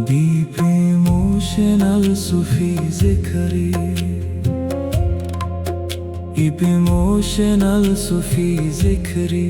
Deep emotional Sufi zikri, deep emotional Sufi zikri,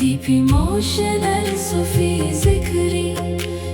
Deep emotional Sufi zikri,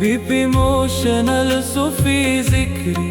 Deep emotional Sufi zikri,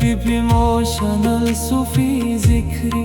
Deep emotional Sufi zikri,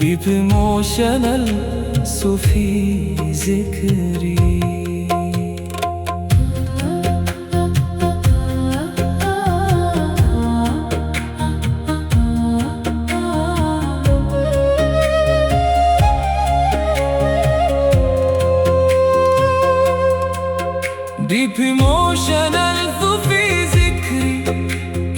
Deep emotional Sufi zikri. Deep emotional Sufi zikri,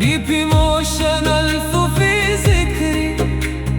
Deep emotional Sufi zikri,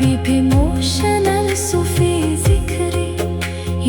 Deep emotional Sufi zikri,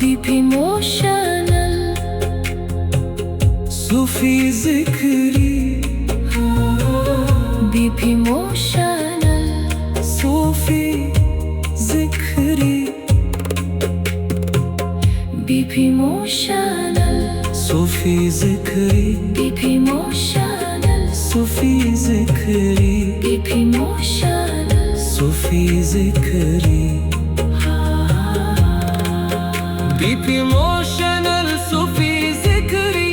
Deep emotional Sufi zikri, Deep emotional Sufi zikri, Deep emotional Sufi zikri, Deep emotional Sufi zikri, Deep emotional Sufi zikri. Deep emotional Sufi zikri,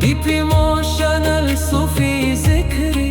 Deep emotional Sufi zikri,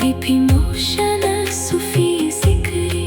Deep emotional Sufi zikri,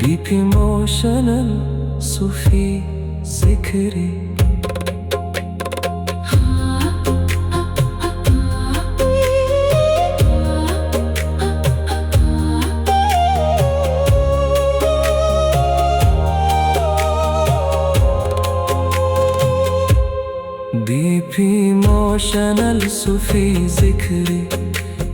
Deep emotional Sufi zikri. Deep emotional Sufi zikri,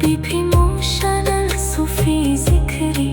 Deep emotional Sufi zikri,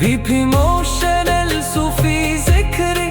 Deep emotional Sufi zikri,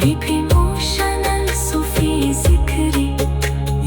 Deep emotional Sufi zikri,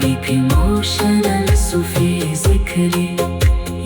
Deep emotional Sufi zikri,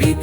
Deep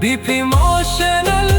Deep emotional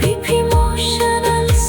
Deep emotional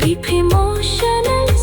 Deep emotional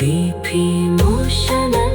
Deep emotional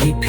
Deep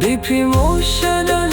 Deep emotional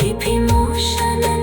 Deep emotional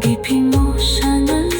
Deep emotional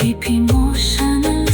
Deep emotional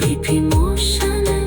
Deep emotional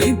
Deep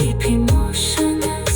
Deep emotional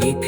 Deep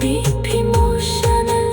Deep emotional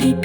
Deep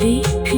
Deep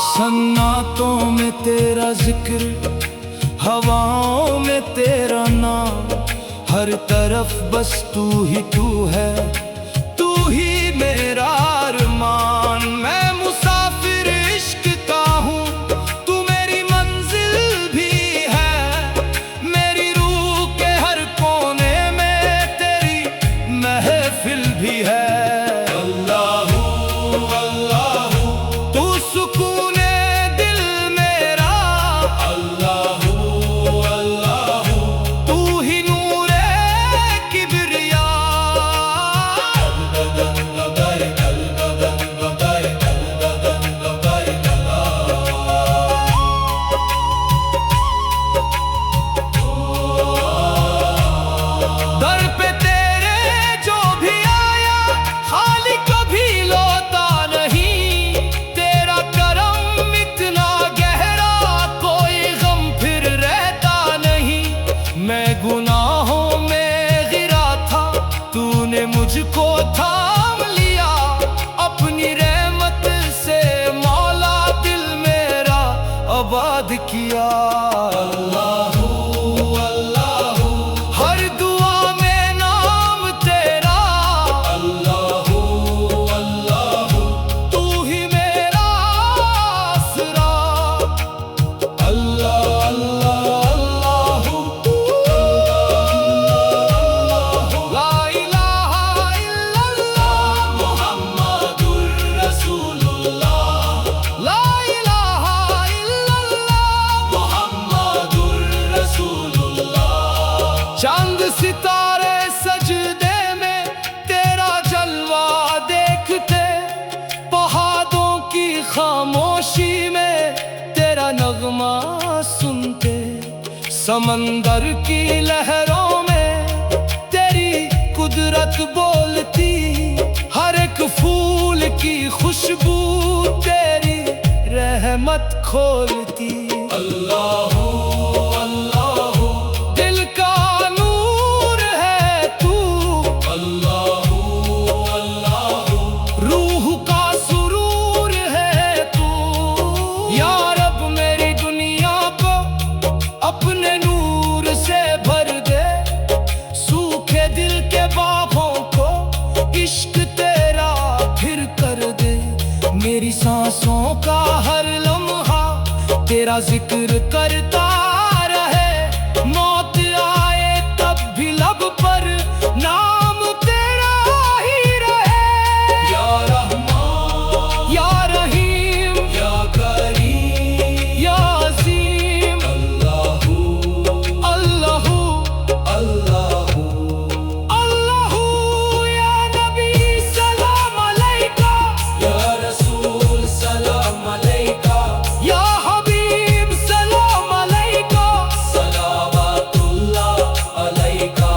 सन्नाटों में तेरा जिक्र, हवाओं में तेरा नाम, हर तरफ बस तू है, तू ही मेरा अरमान। मैं मुसाफिर इश्क का हूँ, तू मेरी मंजिल भी है, मेरी रूह के हर कोने में तेरी महफिल भी है। अल्लाहू अल्लाहू तू सुकूने दिल मेरा, अल्लाहू अल्लाहू तू ही नूरे किबरिया। दर पे तेरे जो भी आया खाली कभी लौटा नहीं, तेरा करम इतना गहरा कोई गम फिर रहता नहीं। मैं गुनाहों में गिरा था, तूने मुझको थाम लिया, अपनी रहमत से मौला दिल मेरा आबाद किया। अल्लाहू अल्लाहू हर दुआ में नाम तेरा, अल्लाहू अल्लाहू तू ही मेरा आसरा। अल्लाह अल्लाह अल्लाहू ला इलाहा इल्लल्लाह मुहम्मदुर रसूलुल्लाह, ला इलाहा इल्लल्लाह मुहम्मदुर रसूलुल्लाह। चांद सितारे सजदे में तेरा जलवा देखते, पहाड़ों की खामोशी में तेरा नगमा सुनते, समंदर की लहरों में तेरी कुदरत बोलती, हर एक फूल की खुशबू तेरी रहमत खोलती। अल्लाहू अल्लाहू दिल का नूर है तू, अल्लाहू अल्लाहू रूह का सुरूर है तू। या रब मेरी दुनिया को अपने नूर से भर दे, सूखे दिल के बाहों को इश्क तेरा फिर कर दे। मेरी सांसों का हर लम्हा तेरा जिक्र करता रहे, मौत आए तब भी लब पर नाम तेरा ही रहे। या रहमान या रहीम या करीम या अज़ीम, अल्लाहू अल्लाहू अल्लाहू अल्लाहू। या नबी सलाम अलैका, या रसूल सलाम अलैका, या हबीब सलाम अलैका, सलावतुल्लाह अलैका।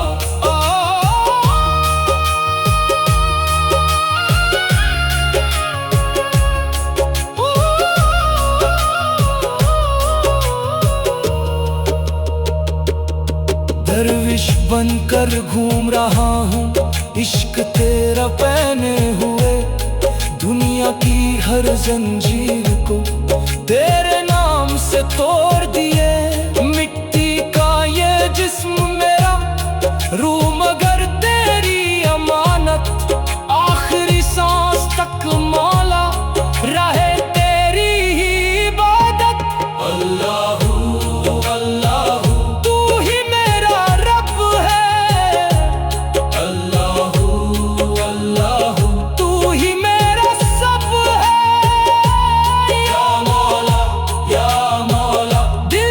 दरविश बनकर घूम रहा हूँ, इश्क तेरा पहने हुए, दुनिया की हर जंजीर को तेरे नाम से तोड़ दिए। मिट्टी का ये जिस्म मेरा, रूह मगर तेरी अमानत, आखिरी सांस तक मौला रहे तेरी ही इबादत। अल्लाहू अल्लाहू तू ही मेरा रब है, अल्लाहू अल्लाहू तू ही मेरा सब है। या मौला दिल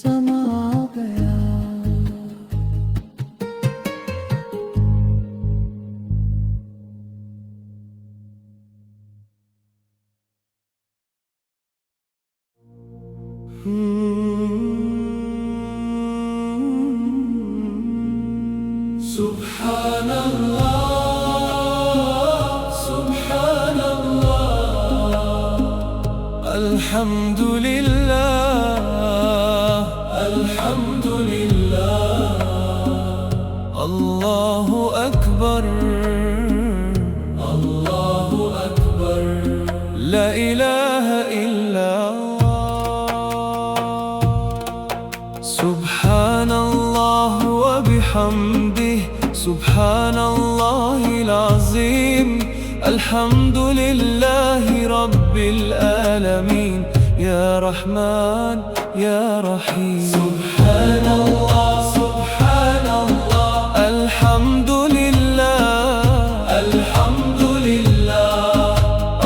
समा गया। सुभान अल्लाह, सुभान अल्लाह, अल्हम्दुलिल्लाह, अल्हम्दुलिल्लाह, अल्लाहु अकबर, अल्लाहु अकबर, ला इलाहा इल्लल्लाह। सुब्हानल्लाह व बिहम्दिही, सुब्हानल्लाहिल अज़ीम, अल्हम्दुलिल्लाहि रब्बिल आलमीन, या रहमान या रहीम। सुब्हानल्लाह, सुब्हानल्लाह, अल्हम्दुलिल्लाह, अल्हम्दुलिल्लाह,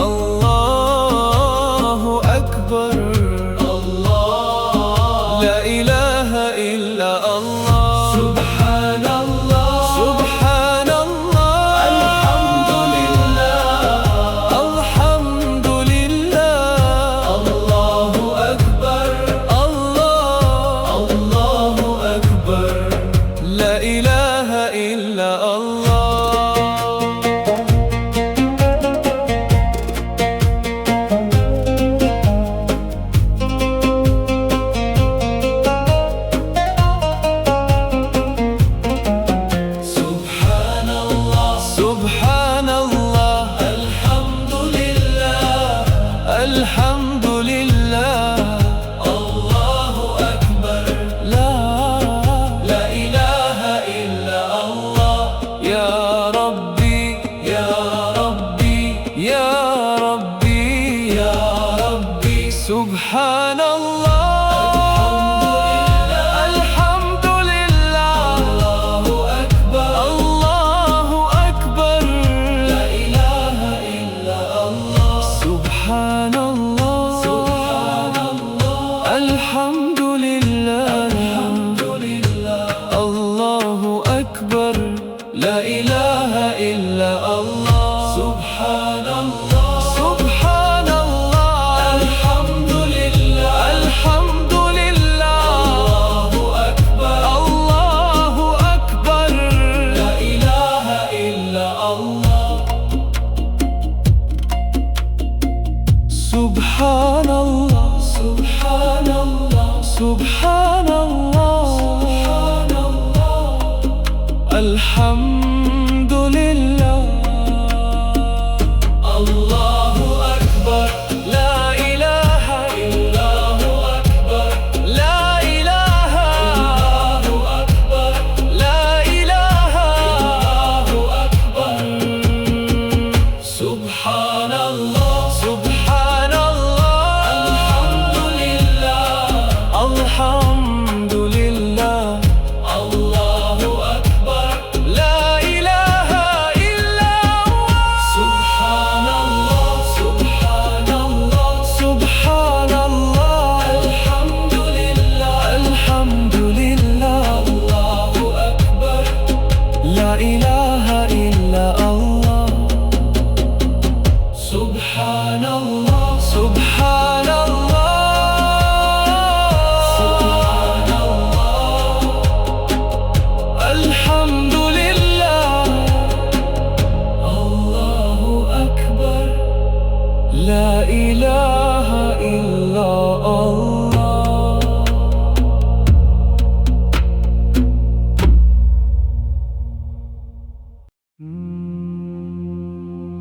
अल्लाहु अकबर, अल्लाह, ला इलाहा इल्ला अल्लाह।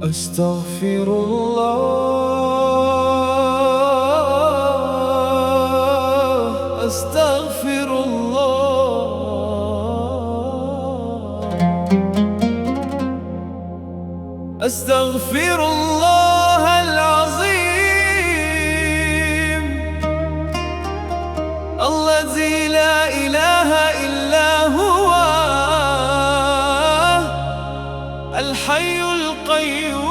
अस्तगफिरुल्लाह, अस्तगफिरुल्लाह, अस्तगफिरुल्लाहल अज़ीम, अल्लज़ी ला इलाहा इल्ला हुवा, अल हय्युल क़य्यूम,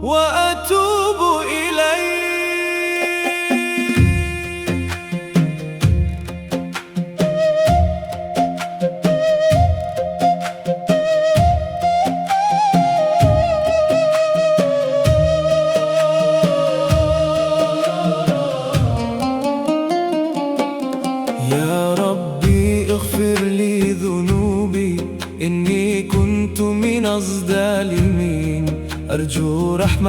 व अतूबु इलैह।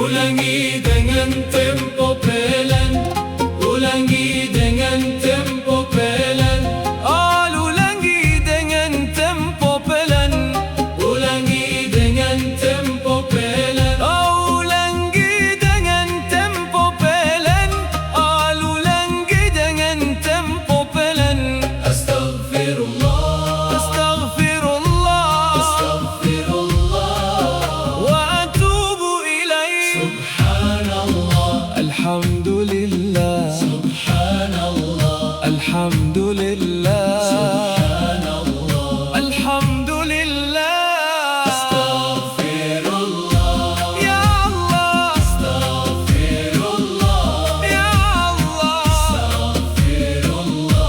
Ulangi dengan tempo pelan, ulangi dengan tempo pelan, Ulangi dengan tempo pelan. ulangi dengan tempo pelan. Ulangi dengan tempo pelan. Ulangi dengan tempo pelan. Astaghfirullah Astaghfirullah Astaghfirullah wa atubu ilayh. Subhanallah Alhamdulillah Subhanallah Alhamdulillah Subhanallah Alhamdulillah. Astaghfirullah Ya Allah, Astaghfirullah Ya Allah, Astaghfirullah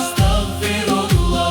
Astaghfirullah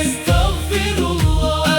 Astaghfirullah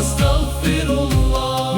Astaghfirullah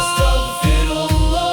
Astaghfirullah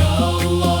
Ya Allah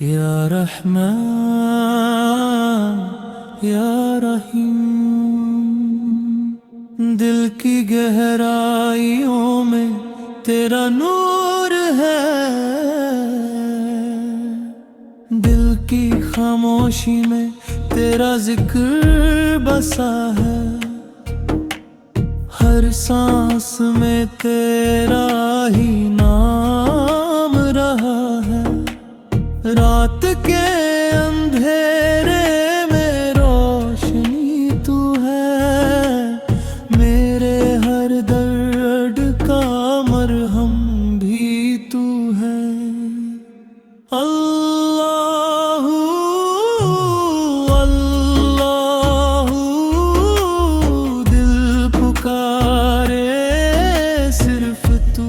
या रहमान या रहीम दिल की गहराइयों में तेरा नूर है दिल की खामोशी में तेरा जिक्र बसा है हर सांस में तेरा ही नाम रहा है रात के अंधेरे में रोशनी तू है मेरे हर दर्द का मरहम भी तू है अल्लाहू अल्लाहू दिल पुकारे सिर्फ तू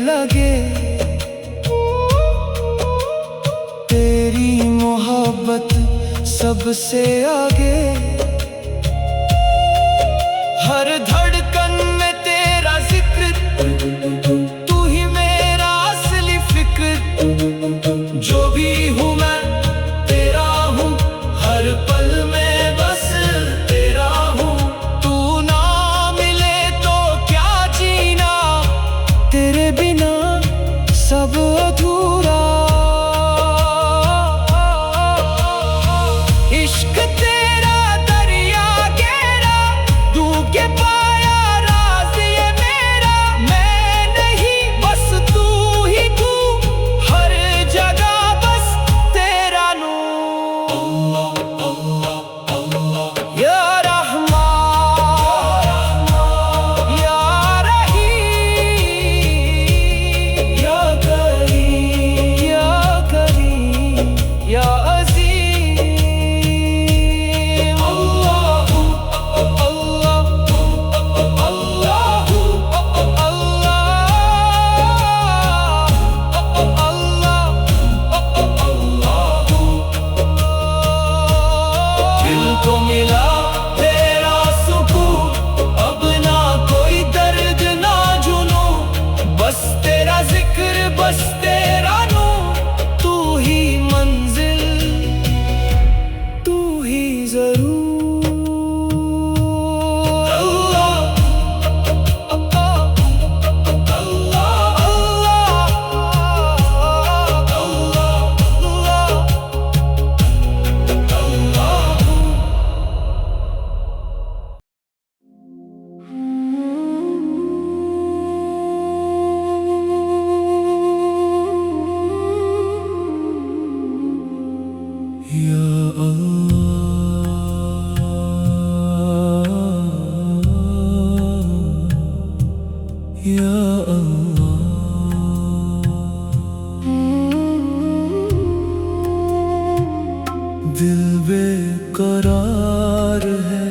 लगे तेरी मोहब्बत सबसे आगे। हर धड़कन में तेरा जिक्र, तू ही मेरा असली फिक्र। जो भी हूँ मैं तेरा हूँ, हर पल में बस तेरा हूँ। तू ना मिले तो क्या जीना, तेरे बिना सब अधूरा। इश्क तेरा दरिया गहरा, डूब के पाया राज ये मेरा। मैं नहीं बस तू ही तू, हर जगह बस तेरा नूर। या रहमान या रहीम या करीम या करीम या अज़ीम। अल्लाह अल्लाह अल्लाह दिल को मिला तेरा सुकून, अब ना कोई दर्द ना जुनून। बस तेरा जिक्र बस तेरा नूर, तू ही मंजिल तू ही जरूर। अल्लाह अल्लाह अल्लाह या अल्लाह या अल्लाह। दिल बेकरार है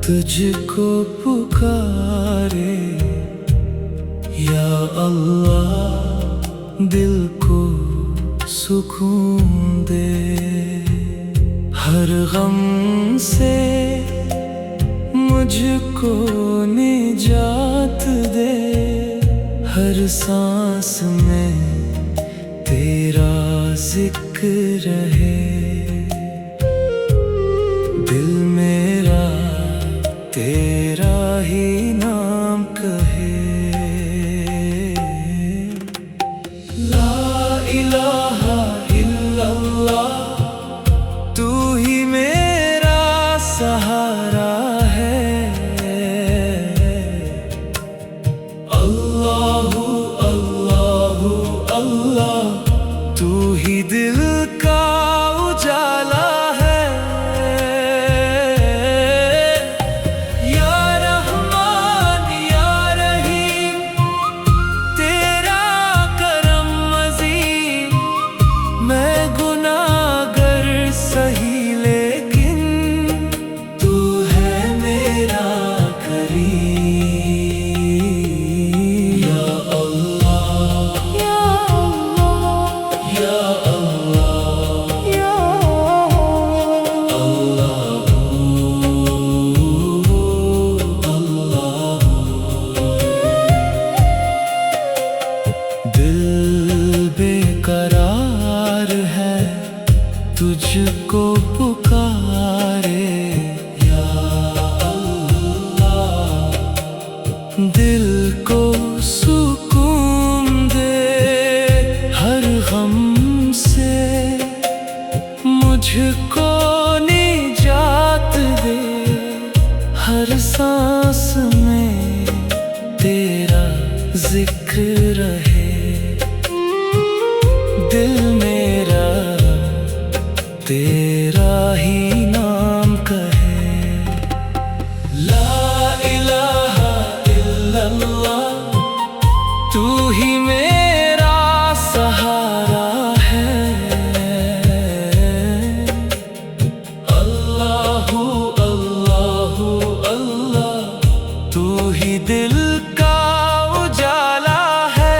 तुझको पुकारे, या अल्लाह दिल को सुकून दे। हर गम से मुझको निजात दे, हर सांस में तेरा जिक्र रहे। दिल मेरा तेरा ही नाम कहे। ला इलाहा इल्लल्लाह, तू ही मेरा सहारा है। अल्लाहु अल्लाहु अल्लाह, तू ही दिल का उजाला है। या रहमान या रहीम, तेरा करम अज़ीम। मैं गुनाहगार सही लेकिन तू है मेरा करीम। या अल्लाह या अल्लाह या अल्लाह या अल्लाह। दिल बेकरार है तुझको पुकारे, या अल्लाह दिल को सुकून दे। हर गम से मुझको निजात दे, हर सांस में तेरा जिक्र रहे। दिल मेरा तेरा ही नाम कहे। ला इलाहा इल्लल्लाह, तू ही मेरा सहारा है। अल्लाहु अल्लाहु अल्लाह, तू ही दिल का उजाला है।